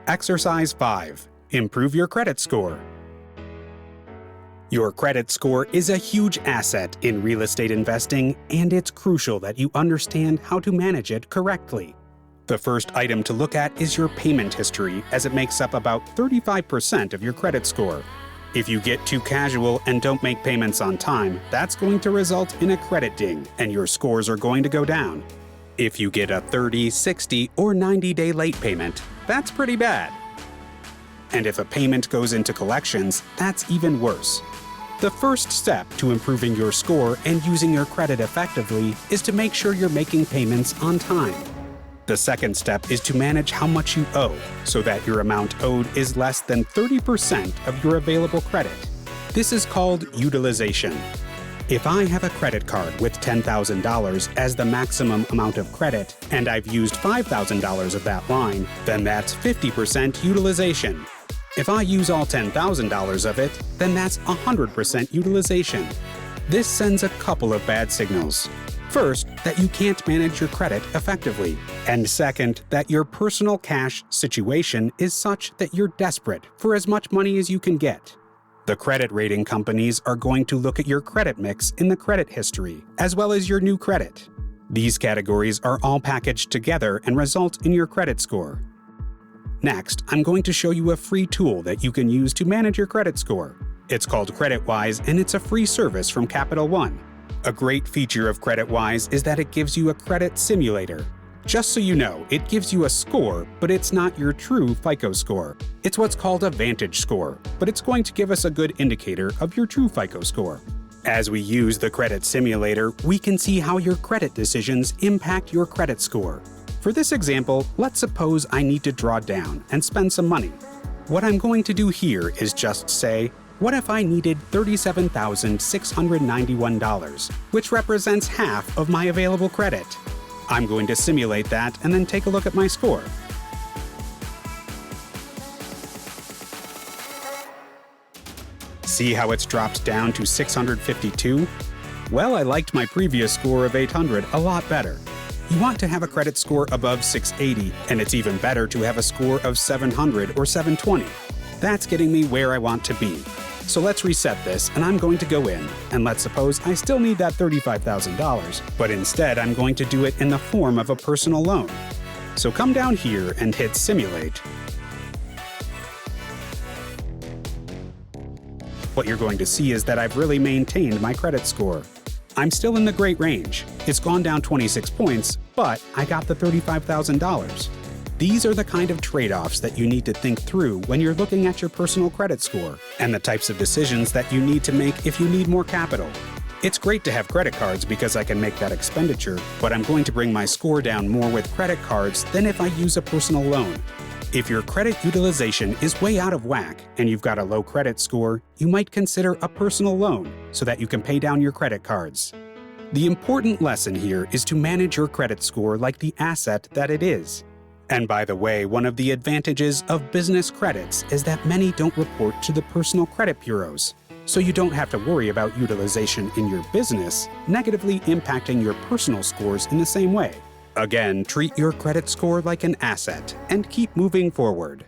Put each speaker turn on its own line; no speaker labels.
Exercise 5. Improve your credit score. Your credit score is a huge asset in real estate investing, and it's crucial that you understand how to manage it correctly. The first item to look at is your payment history, as it makes up about 35% of your credit score. If you get too casual and don't make payments on time, that's going to result in a credit ding, and your scores are going to go down. If you get a 30, 60, or 90-day late payment, that's pretty bad. And if a payment goes into collections, that's even worse. The first step to improving your score and using your credit effectively is to make sure you're making payments on time. The second step is to manage how much you owe, so that your amount owed is less than 30% of your available credit. This is called utilization. If I have a credit card with $10,000 as the maximum amount of credit, and I've used $5,000 of that line, then that's 50% utilization. If I use all $10,000 of it, then that's 100% utilization. This sends a couple of bad signals. First, that you can't manage your credit effectively. And second, that your personal cash situation is such that you're desperate for as much money as you can get. The credit rating companies are going to look at your credit mix in the credit history, as well as your new credit. These categories are all packaged together and result in your credit score. Next, I'm going to show you a free tool that you can use to manage your credit score. It's called CreditWise, and it's a free service from Capital One. A great feature of CreditWise is that it gives you a credit simulator. Just so you know, it gives you a score, but it's not your true FICO score. It's what's called a Vantage score, but it's going to give us a good indicator of your true FICO score. As we use the credit simulator, we can see how your credit decisions impact your credit score. For this example, let's suppose I need to draw down and spend some money. What I'm going to do here is just say, what if I needed $37,691, which represents half of my available credit? I'm going to simulate that and then take a look at my score. See how it's dropped down to 652? Well, I liked my previous score of 800 a lot better. You want to have a credit score above 680, and it's even better to have a score of 700 or 720. That's getting me where I want to be. So let's reset this, and I'm going to go in, and let's suppose I still need that $35,000, but instead I'm going to do it in the form of a personal loan. So come down here and hit Simulate. What you're going to see is that I've really maintained my credit score. I'm still in the great range. It's gone down 26 points, but I got the $35,000. These are the kind of trade-offs that you need to think through when you're looking at your personal credit score, and the types of decisions that you need to make if you need more capital. It's great to have credit cards because I can make that expenditure, but I'm going to bring my score down more with credit cards than if I use a personal loan. If your credit utilization is way out of whack and you've got a low credit score, you might consider a personal loan so that you can pay down your credit cards. The important lesson here is to manage your credit score like the asset that it is. And by the way, one of the advantages of business credits is that many don't report to the personal credit bureaus. So you don't have to worry about utilization in your business negatively impacting your personal scores in the same way. Again, treat your credit score like an asset and keep moving forward.